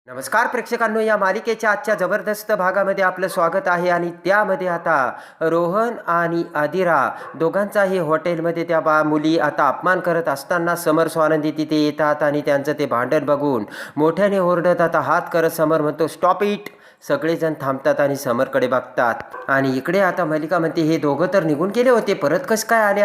नमस्कार प्रेक्षकांनो, या मालिकेच्या आजच्या जबरदस्त भागामध्ये आपलं स्वागत आहे. आणि त्यामध्ये आता रोहन आणि आदिरा दोघांचाही हॉटेलमध्ये त्या मुली आता अपमान करत असताना समर स्वानंदी तिथे येतात आणि त्यांचं ते भांडण बघून मोठ्याने ओरडत आता हात करत समर म्हणतो स्टॉप इट. सगळेजण थांबतात आणि समरकडे बघतात. आणि इकडे आता मलिका म्हणते हे दोघं तर निघून गेले होते, परत कसं काय आले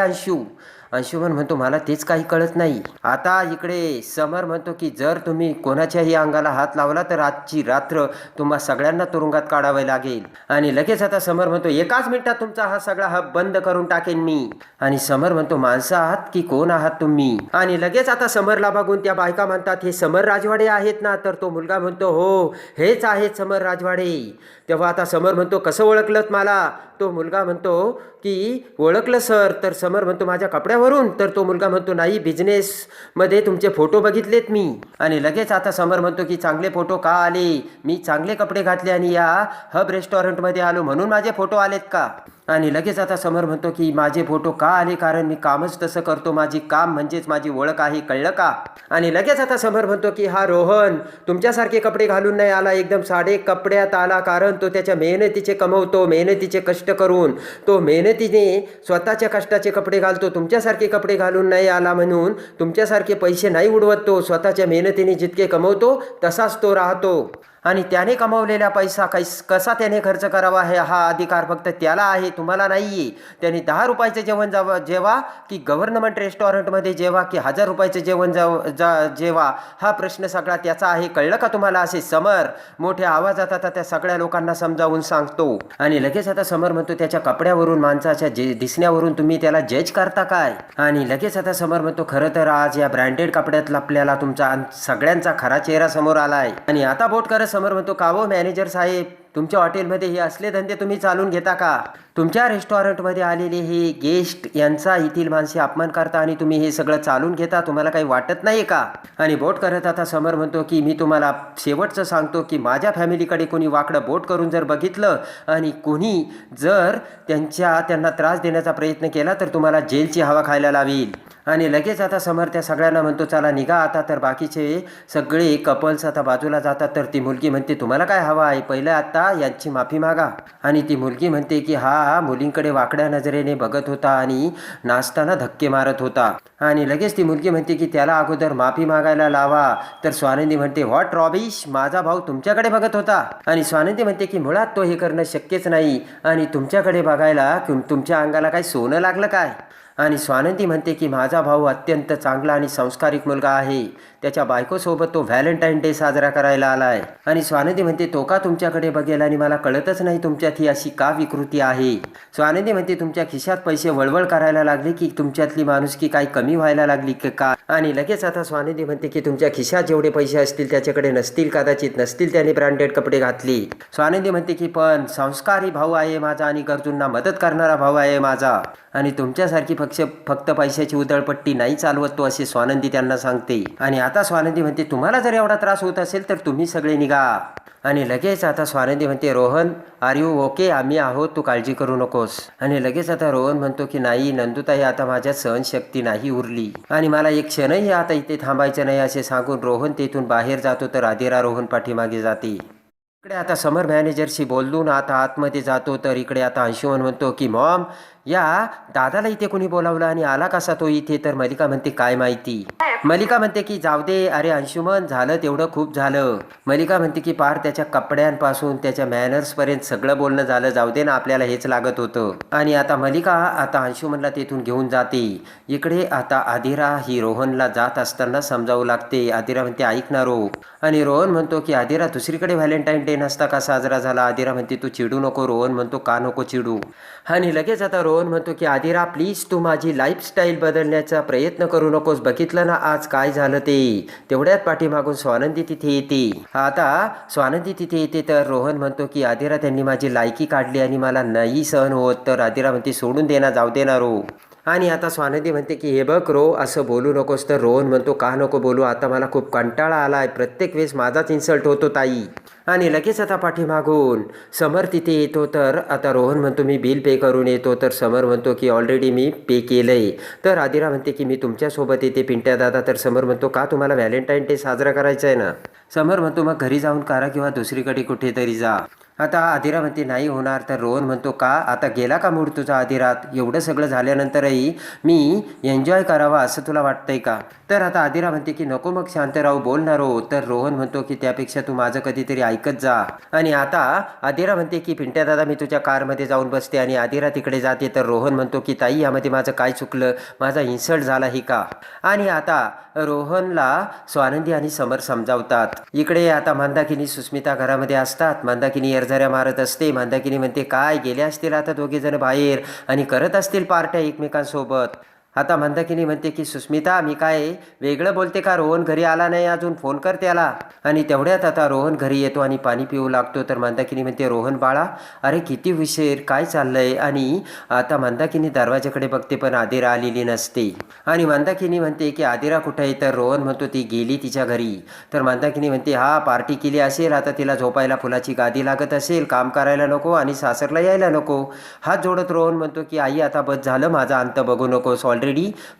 अंशुमन म्हणतो मला तेच काही कळत नाही. आता इकडे समर म्हणतो की जर तुम्ही कोणाच्याही अंगाला हात लावला तर आजची रात्र तुम्हा सगळ्यांना तुरुंगात काढावे लागेल. आणि लगेच आता समर म्हणतो एकाच मिनिटात तुमचा हा सगळा हब बंद करून टाकेन मी. आणि समर म्हणतो माणसं आहात की कोण आहात तुम्ही. आणि लगेच आता समरला बघून त्या बायका म्हणतात हे समर राजवाडे आहेत ना. तर तो मुलगा म्हणतो हो हेच आहेत समर राजवाडे. तेव्हा आता समर म्हणतो कसं ओळखलं मला. तो मुलगा म्हणतो की ओळखलं सर. तर समर म्हणतो माझ्या कपड्यावरून. तर तो मुलगा म्हणतो नाही बिझनेसमध्ये तुमचे फोटो बघितलेत मी. आणि लगेच आता समर म्हणतो की चांगले फोटो का आले. मी चांगले कपडे घातले आणि या हब रेस्टॉरंटमध्ये आलो म्हणून माझे फोटो आलेत का. आणि लगेच आता समर म्हणतो की माझे फोटो का आले कारण मी कामच तसं करतो. माझी काम म्हणजेच माझी ओळख आहे, कळलं का. आणि लगेच आता समर म्हणतो की हा रोहन तुमच्यासारखे कपडे घालून नाही आला, एकदम साधे कपड्यात आला. कारण तो त्याच्या मेहनतीचे कमवतो, मेहनतीचे कष्ट करून तो मेहनतीने स्वतःच्या कष्टाचे कपडे घालतो. तुमच्यासारखे कपडे घालून नाही आला म्हणून तुमच्यासारखे पैसे नाही उडवत. तो स्वतःच्या मेहनतीने जितके कमवतो तसाच तो राहतो. आणि त्याने कमवलेला पैसा कसा त्याने खर्च करावा हे हा अधिकार फक्त त्याला आहे, तुम्हाला नाही आहे. त्याने 10 रुपयाचं जेवण जेवा की गव्हर्नमेंट रेस्टॉरंटमध्ये जेवा की 1000 रुपयाचं जेवण जेवा हा प्रश्न सगळा त्याचा आहे, कळलं का तुम्हाला. असे समर मोठ्या आवाजात आता त्या सगळ्या लोकांना समजावून सांगतो. आणि लगेच आता समर म्हणतो त्याच्या कपड्यावरून माणसाच्या दिसण्यावरून तुम्ही त्याला जज करता काय. आणि लगेच आता समर म्हणतो खरं तर आज या ब्रँडेड कपड्यात आपल्याला तुमचा सगळ्यांचा खरा चेहरा समोर आला आहे. आणि आता बोट करत समर म्हणतो का हो मॅनेजर साहेब, तुमच्या हॉटेलमध्ये हे असले धंदे तुम्ही चालून घेता का. तुमच्या रेस्टॉरंटमध्ये आलेले हे गेस्ट यांचा येथील माणसे अपमान करता आणि तुम्ही हे सगळं चालून घेता, तुम्हाला काही वाटत नाही का. आणि बोट करत आता समर म्हणतो की मी तुम्हाला शेवटचं सांगतो की माझ्या फॅमिलीकडे कोणी वाकडं बोट करून जर बघितलं आणि कोणी जर त्यांना त्रास देण्याचा प्रयत्न केला तर तुम्हाला जेलची हवा खायला लावील. आणि लगेच आता समर त्या सगळ्यांना म्हणतो चला निघा आता. तर बाकीचे सगळे कपल्स आता बाजूला जातात. तर ती मुलगी म्हणते तुम्हाला काय हवं आहे, पहिलं आता यांची माफी मागा. आणि ती मुलगी म्हणते की हा मुलींकडे वाकड्या नजरेने बघत होता आणि नाचताना धक्के मारत होता. आणि लगेच ती मुलगी म्हणते की त्याला अगोदर माफी मागायला लावा. तर स्वानंदी म्हणते व्हॉट रॉबिश, माझा भाऊ तुमच्याकडे बघत होता. आणि स्वानंदी म्हणते की मुळात तो हे करणं शक्यच नाही आणि तुमच्याकडे बघायला तुमच्या अंगाला काय सोनं लागलं काय. आणि स्वानंदी म्हणते की माझा भाऊ अत्यंत चांगला आणि संस्कारिक मुलगा आहे, त्याच्या बायकोसोबत तो व्हॅलेंटाईन डे साजरा करायला आला आहे. आणि स्वानंदी म्हणते तो का तुमच्याकडे बघेल आणि मला कळतच नाही तुमच्यात ही अशी का विकृती आहे. स्वानंदी म्हणते तुमच्या खिशात पैसे वळवळ करायला लागले की तुमच्यातली माणुसकी काही कमी व्हायला लागली की का. आणि लगेच आता स्वानंदी म्हणते की तुमच्या खिशात जेवढे पैसे असतील त्याच्याकडे नसतील, कदाचित नसतील त्याने ब्रँडेड कपडे घातले. स्वानंदी म्हणते की पण संस्कारी भाऊ आहे माझा आणि गरजूंना मदत करणारा भाऊ आहे माझा आणि तुमच्यासारखी फक्त पैशाची उधळपट्टी नाही चालवत तो, असे स्वानंदी त्यांना सांगते. आणि आता स्वानंदी म्हणते तुम्हाला जर एवढा त्रास होत असेल तर तुम्ही सगळे निघा. आणि लगेच आता स्वानंदी म्हणते रोहन आर यू ओके, आम्ही आहोत, तू काळजी करू नकोस. आणि लगेच आता रोहन म्हणतो की नाही नंदुताई आता माझ्यात सहनशक्ती नाही उरली आणि मला एक क्षणही आता इथे थांबायचं नाही, असे सांगून रोहन तेथून बाहेर जातो. तर आदिरा रोहन पाठीमागे जाते. इकडे आता समर मॅनेजरशी बोलून आता आतमध्ये जातो. तर इकडे आता अंशुमन म्हणतो की मॉम या दादाला इथे कोणी बोलावलं आणि आला कसा तो इथे. तर मलिका म्हणते काय माहिती. मलिका म्हणते की जाऊ दे, अरे अंशुमन झालं तेवढं खूप झालं. मलिका म्हणते की पार त्याच्या कपड्यांपासून त्याच्या मॅनर्सपर्यंत सगळं बोलणं झालं, जाऊ दे ना आपल्याला हेच लागत होतं. आणि आता मलिका आता अंशुमनला तेथून घेऊन जाते. इकडे आता आदिरा ही रोहनला जात असताना समजावू लागते. आदिरा म्हणते ऐक ना रो. आणि रोहन म्हणतो की आदिरा दुसरीकडे व्हॅलेंटाईन डे नसता का साजरा झाला. आदिरा म्हणते तू चिडू नको. रोहन म्हणतो का नको चिडू. आणि लगेच आता रोहन म्हणतो की आदिरा प्लीज तू माझी लाईफस्टाईल बदलण्याचा प्रयत्न करू नकोस, बघितलं ना आज काय झालं ते. तेवढ्यात पाठीमागून स्वानंदी तिथे येते. आता स्वानंदी तिथे येते. तर रोहन म्हणतो की आदिरा त्यांनी माझी लायकी काढली आणि मला नाही सहन होत. तर आदिरा म्हणते सोडून दे ना, जाऊ दे ना रो. आणि आता स्वानंदी म्हणते की हे बघ रो, असं बोलू नकोस. तर रोहन म्हणतो का नको बोलू, आता मला खूप कंटाळा आला आहे, प्रत्येक वेळेस माझाच इन्सल्ट होतो ताई. आणि लगेच आता पाठीमागून समर तिथे येतो. तर आता रोहन म्हणतो मी बिल पे करून येतो. तर समर म्हणतो की ऑलरेडी मी पे केलं आहे. तर आदिरा म्हणते की मी तुमच्यासोबत येते पिंट्या दादा. तर समर म्हणतो का, तुम्हाला व्हॅलेंटाईन डे साजरा करायचा आहे ना. समर म्हणतो मग घरी जाऊन करा किंवा दुसरीकडे कुठेतरी जा. आता आदिरा म्हणते नाही होणार. तर रोहन म्हणतो का, आता गेला का मूड तुझा आदिरात, एवढं सगळं झाल्यानंतरही मी एन्जॉय करावा असं तुला वाटतंय का. तर आता आदिरा म्हणते की नको मग शांत राहू, बोलणार हो. तर रोहन म्हणतो की त्यापेक्षा तू माझं कधीतरी ऐकत जा. आणि आता आदिरा म्हणते की पिंट्या दादा मी तुझ्या कारमध्ये जाऊन बसते. आणि आदिरा तिकडे जाते. तर रोहन म्हणतो की ताई यामध्ये माझं काय चुकलं, माझा इन्सल्ट झाला ही का. आणि आता रोहनला स्वानंदी आणि समर समजावतात. इकडे आता मंदाकिनी सुस्मिता घरामध्ये असतात. मंदाकिनी एरझऱ्या मारत असते. मंदाकिनी म्हणते काय गेले असतील आता दोघे जण बाहेर आणि करत असतील पार्ट्या एकमेकांसोबत. आता मंदाकिनी म्हणते की सुस्मिता मी काय वेगळं बोलते का, रोहन घरी आला नाही अजून, फोन कर त्याला. आणि तेवढ्यात आता रोहन घरी येतो आणि पाणी पिऊ लागतो. तर मंदाकिनी म्हणते रोहन बाळा, अरे किती उशीर, काय चाललंय. आणि आता मंदाकिनी दरवाजाकडे बघते पण आदिरा आलेली नसते. आणि मंदाकिनी म्हणते की आदिरा कुठे आहे. तर रोहन म्हणतो ती गेली तिच्या घरी. तर मंदाकिनी म्हणते हा पार्टी केली असेल, आता तिला झोपायला फुलाची गादी लागत असेल, काम करायला नको आणि सासरला यायला नको. हात जोडत रोहन म्हणतो की आई आता बस झालं, माझा अंत बघू नकोस, ऑलरेडी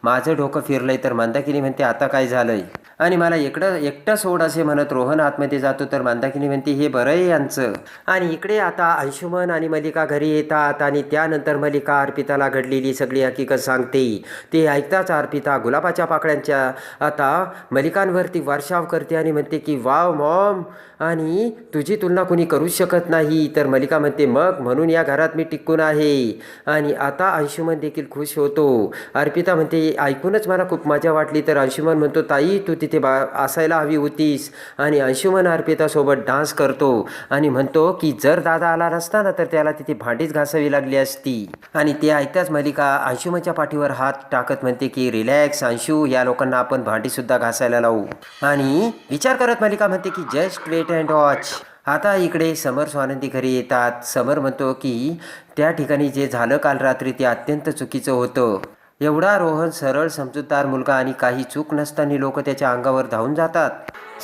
माझं डोकं फिरलंय. तर मंदाकिनी म्हणते आता काय झालंय आणि मला एकटं सोड असे म्हणत रोहन आतमध्ये जातो. तर मंदाकिनी म्हणते हे बरं आहे यांचं. आणि इकडे आता अंशुमन आणि मलिका घरी येतात. आणि त्यानंतर मलिका अर्पिताला घडलेली सगळी हकीकत सांगते. ते ऐकताच अर्पिता गुलाबाच्या पाकळ्यांच्या आता मलिकांवरती वर्षाव करते आणि म्हणते की वाव मॉम, आणि तुझी तुलना कुणी करूच शकत नाही. तर मलिका म्हणते मग म्हणून या घरात मी टिकून आहे. आणि आता अंशुमन देखील खुश होतो. अर्पिता म्हणते ऐकूनच मला खूप मजा वाटली. तर अंशुमन म्हणतो ताई तू तिथे असायला हवी होतीस. आणि अंशुमन अर्पितासोबत डान्स करतो आणि म्हणतो की जर दादा आला नसता ना तर त्याला तिथे भांडीच घासावी लागली असती. आणि ते ऐकताच मलिका अंशुमनच्या पाठीवर हात टाकत म्हणते की रिलॅक्स अंशू, या लोकांना आपण भांडीसुद्धा घासायला लावू. आणि विचार करत मलिका म्हणते की जस्ट वेट अँड वॉच. आता इकडे समर स्वानंदी घरी येतात. समर म्हणतो की त्या ठिकाणी जे झालं काल रात्री ते अत्यंत चुकीचं होतं. एवढा रोहन सरळ समजूतदार मुलगा आणि काही चूक नसताना लोक त्याच्या अंगावर धावून जातात.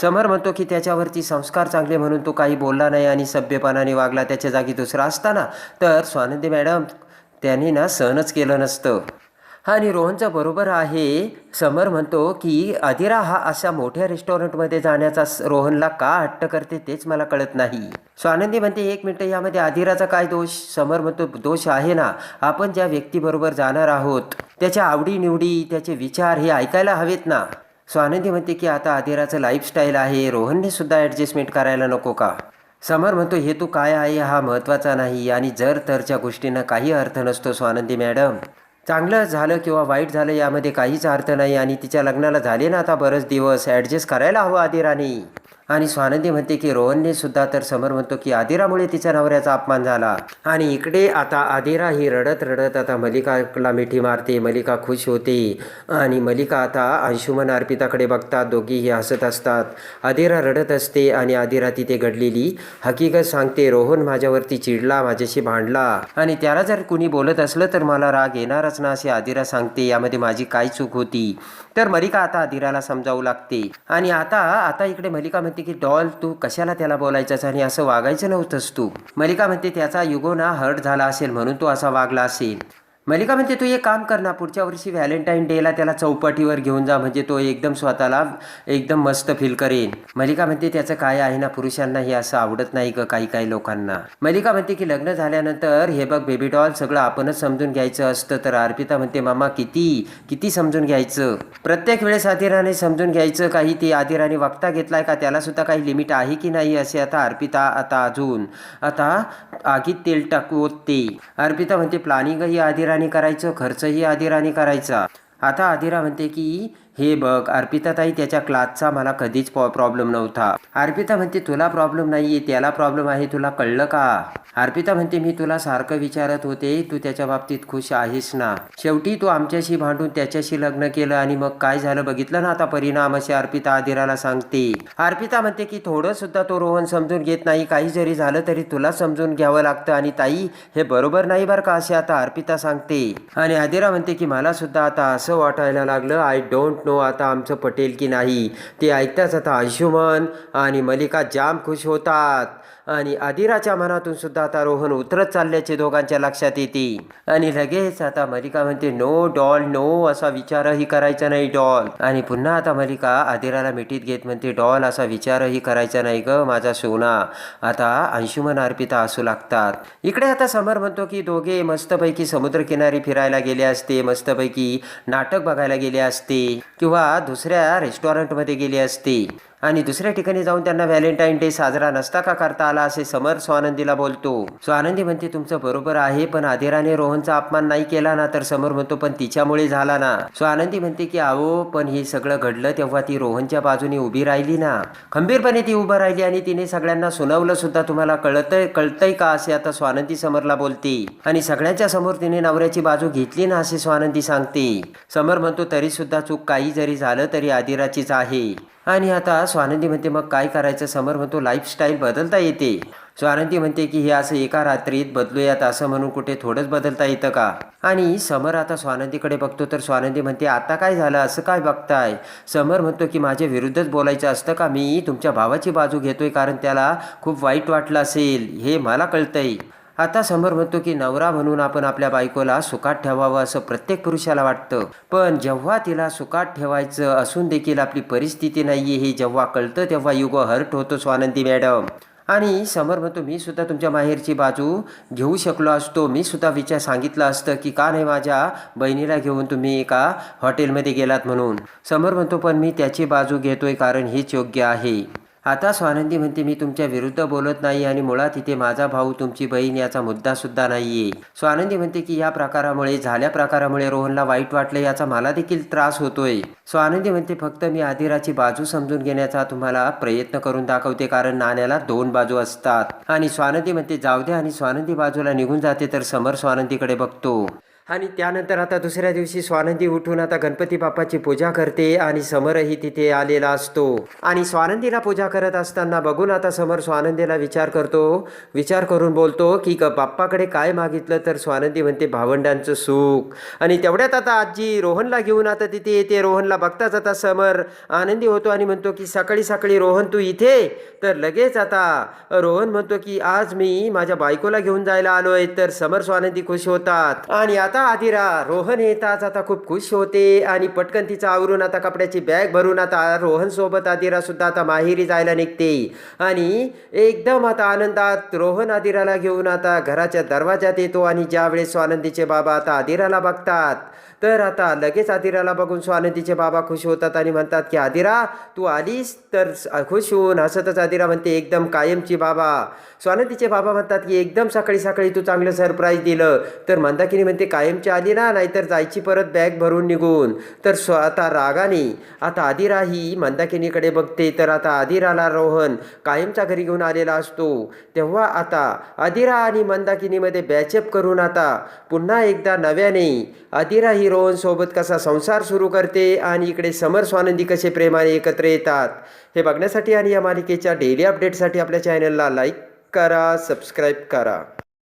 समर म्हणतो की त्याच्यावरती संस्कार चांगले म्हणून तो काही बोलला नाही आणि सभ्यपणाने वागला, त्याच्या जागी दुसरा असताना तर स्वानंदी मॅडम त्याने ना सहनच केलं नसतं. आणि रोहनचं बरोबर आहे. समर म्हणतो की आदिरा हा अशा मोठ्या रेस्टॉरंटमध्ये जाण्याचा रोहनला का हट्ट करते तेच मला कळत नाही. स्वानंदी म्हणते एक मिनटं, यामध्ये आदिराचा काय दोष. समर म्हणतो दोष आहे ना, आपण ज्या व्यक्तीबरोबर जाणार आहोत त्याच्या आवडीनिवडी, त्याचे विचार हे ऐकायला हवेत ना. स्वानंदी म्हणते की आता आदिराचं लाईफस्टाईल आहे, रोहनने सुद्धा ॲडजस्टमेंट करायला नको का. समर म्हणतो हे तू काय आहे हा महत्त्वाचा नाही आणि जर तरच्या गोष्टींना काही अर्थ नसतो स्वानंदी मॅडम. चांगलं झालं किंवा वाईट झालं यामध्ये काहीच अर्थ नाही. आणि तिच्या लग्नाला झाले ना आता बरेच दिवस, ॲडजस्ट करायला हवं आदिराने. आणि स्वानंदी म्हणते की रोहनने सुद्धा. तर समर म्हणतो की आदिरामुळे तिच्या नवऱ्याचा अपमान झाला. आणि इकडे आता आदिरा ही रडत रडत आता मलिकाला मिठी मारते. मलिका खुश होते आणि मलिका आता अंशुमन अर्पिताकडे बघतात, दोघीही हसत असतात. आदिरा रडत असते आणि आदिरा तिथे घडलेली हकीकत सांगते. रोहन माझ्यावरती चिडला, माझ्याशी भांडला आणि त्याला जर कुणी बोलत असलं तर मला राग येणारच ना असे आदिरा सांगते. यामध्ये माझी काय चूक होती. तर मलिका आता आदिराला समजावू लागते. आणि आता इकडे मलिका म्हणते की डॉल तू कशाला त्याला बोलायचंस आणि असं वागायचं नव्हतंस तू. मलिका म्हणते त्याचा युगो ना हर्ट झाला असेल म्हणून तो असा वागला असेल. मलिका म्हणते तू एक काम कर ना, पुढच्या वर्षी व्हॅलेंटाईन डेला त्याला चौपाटीवर घेऊन जा, म्हणजे तो एकदम स्वतःला एकदम मस्त फील करेन. मलिका म्हणते त्याचं काय आहे ना, पुरुषांना हे असं आवडत नाही ग काही लोकांना. मलिका म्हणते की लग्न झाल्यानंतर हे बघ बेबी डॉल सगळं आपणच समजून घ्यायचं असतं. तर अर्पिता म्हणते मामा किती समजून घ्यायचं, प्रत्येक वेळेस आदिराने समजून घ्यायचं काही. ते आदिराने वक्ता घेतलाय का, त्याला सुद्धा काही लिमिट आहे की नाही असे आता अर्पिता अजून आगीत तेल टाकवते. अर्पिता म्हणते प्लॅनिंगही आदिराने करायचं, खर्चही आदिराने करायचा. आता आदिरा म्हणते की हे बघ अर्पिताताई, त्याच्या क्लासचा मला कधीच प्रॉब्लेम नव्हता. अर्पिता म्हणते तुला प्रॉब्लेम नाही आहे, त्याला प्रॉब्लेम आहे, तुला कळलं का? अर्पिता म्हणते मी तुला सारखं विचारत होते, तू त्याच्या बाबतीत खुश आहेस ना? शेवटी तू आमच्याशी भांडून त्याच्याशी लग्न केलं आणि मग काय झालं बघितलं ना आता परिणाम, असे अर्पिता आदिराला सांगते. अर्पिता म्हणते की थोडं सुद्धा तो रोहन समजून घेत नाही, काही जरी झालं तरी तुला समजून घ्यावं लागतं आणि ताई हे बरोबर नाही बरं का, असे आता अर्पिता सांगते. आणि आदिरा म्हणते की मला सुद्धा आता असं वाटायला लागलं, आय डोंट नो आता आमचं पटेल की नाही. ते ऐकताच आता अंशुमन आणि मलिका जाम खुश होतात आणि आदिराच्या मनातून सुद्धा आता रोहन उतरत चालल्याचे दोघांच्या लक्षात येते. आणि लगेच आता मलिका म्हणते नो डॉल नो, असा विचारही करायचा नाही डॉल. आणि पुन्हा आता मलिका आदिराला मिठीत घेत म्हणते डॉल असा विचारही करायचा नाही ग माझा सोना. आता अंशुमन अर्पिता असू लागतात. इकडे आता समर म्हणतो की दोघे मस्तपैकी समुद्रकिनारी फिरायला गेले असते, मस्तपैकी नाटक बघायला गेले असते किंवा दुसऱ्या रेस्टॉरंटमध्ये गेले असते आणि दुसऱ्या ठिकाणी जाऊन त्यांना व्हॅलेंटाईन डे साजरा नसता का करता आला, असे समर स्वानंदीला बोलतो. स्वानंदी म्हणते तुमचं बरोबर आहे, पण आदिराने रोहनचा अपमान नाही केला ना? तर समर म्हणतो पण तिच्यामुळे झाला ना. स्वानंदी म्हणते की अहो पण हे सगळं घडलं तेव्हा ती रोहनच्या बाजूने उभी राहिली ना, खंबीरपणे ती उभं राहिली आणि तिने सगळ्यांना सुनावलं सुद्धा. तुम्हाला कळतंय का, असे आता स्वानंदी समरला बोलते. आणि सगळ्यांच्या समोर तिने नवऱ्याची बाजू घेतली ना, असे स्वानंदी सांगते. समर म्हणतो तरी सुद्धा चूक काही जरी झालं तरी आदिराचीच आहे. आणि आता स्वानंदी म्हणते मग काय करायचं? समर म्हणतो लाईफस्टाईल बदलता येते. स्वानंदी म्हणते की हे असं एका रात्रीत बदलूयात असं म्हणून कुठे थोडंच बदलता येतं का? आणि समर आता स्वानंदीकडे बघतो तर स्वानंदी म्हणते आता काय झालं, असं काय बघताय? समर म्हणतो की माझ्या विरुद्धच बोलायचं असतं का? मी तुमच्या भावाची बाजू घेतोय कारण त्याला खूप वाईट वाटलं असेल, हे मला कळतंय. आता समर म्हणतो की नवरा म्हणून आपण आपल्या बायकोला सुखात ठेवावं असं प्रत्येक पुरुषाला वाटतं, पण जेव्हा तिला सुखात ठेवायचं असून देखील आपली परिस्थिती नाहीये हे जेव्हा कळतं तेव्हा युगो हर्ट होतो स्वानंदी मॅडम. आणि समर म्हणतो मी सुद्धा तुमच्या माहेरची बाजू घेऊ शकलो असतो, मी सुद्धा विचार सांगितलं असतं की का नाही माझ्या बहिणीला घेऊन तुम्ही एका हॉटेलमध्ये गेलात म्हणून. समर म्हणतो पण मी त्याची बाजू घेतोय कारण हेच योग्य आहे. आता स्वानंदी म्हणते मी तुमच्या विरुद्ध बोलत नाही आणि मुळात इथे माझा भाऊ तुमची बहीण याचा मुद्दा सुद्धा नाहीये. स्वानंदी म्हणते की या प्रकारामुळे रोहनला वाईट वाटलं, याचा मला देखील त्रास होतोय. स्वानंदी म्हणते फक्त मी आदिराची बाजू समजून घेण्याचा तुम्हाला प्रयत्न करून दाखवते कारण नाण्याला दोन बाजू असतात. आणि स्वानंदी म्हणते जाऊ द्या आणि स्वानंदी बाजूला निघून जाते. तर समर स्वानंदीकडे बघतो आणि त्यानंतर आता दुसऱ्या दिवशी स्वानंदी उठून आता गणपती बाप्पाची पूजा करते आणि समरही तिथे आलेला असतो. आणि स्वानंदीला पूजा करत असताना बघून आता समर स्वानंदीला विचार करून बोलतो की बाप्पाकडे काय मागितलं? तर स्वानंदी म्हणते भावंडांचं सुख. आणि तेवढ्यात आता आजी रोहनला घेऊन आता तिथे येते. रोहनला बघताच आता समर आनंदी होतो आणि म्हणतो की सकाळी सकाळी रोहन तू इथे? तर लगेच आता रोहन म्हणतो की आज मी माझ्या बायकोला घेऊन जायला आलोय. तर समर स्वानंदी खुश होतात आणि आता आदिरा रोहन येताच आता खूप खुश होते आणि पटकन तिचा आवरून आता कपड्याची बॅग भरून आता रोहन सोबत आदिरा सुद्धा आता माहेरी जायला निघते. आणि एकदम आता आनंदात रोहन आदिराला घेऊन आता घराच्या दरवाजात येतो. आणि ज्यावेळेस स्वानंदीचे बाबा आता आदिराला बघतात तर आता लगेच आदिराला बघून स्वानंदीचे बाबा खुश होतात आणि म्हणतात की आदिरा तू आलीस? तर खुश होऊन हसतच आदिरा म्हणते एकदम कायमची बाबा. स्वानंदीचे बाबा म्हणतात की एकदम सकाळी सकाळी तू चांगलं सरप्राईज दिलं. तर मंदाकिनी म्हणते कायमची आली ना, नाहीतर जायची परत बॅग भरून निघून. तर आता रागाने आता आदिरा ही मंदाकिनीकडे बघते. तर आता आदिराला रोहन कायमच्या घरी घेऊन आलेला असतो. तेव्हा आता आदिरा आणि मंदाकिनीमध्ये बॅचअप करून आता पुन्हा एकदा नव्याने आदिरा ही रोहन सोबत कसा संसार सुरू करते आणि इकडे समर स्वानंदी कसे प्रेमाने एकत्र येतात हे बघण्यासाठी आणि या मालिकेच्या डेली अपडेटसाठी आपल्या चॅनलला लाईक करा, सबस्क्राईब करा.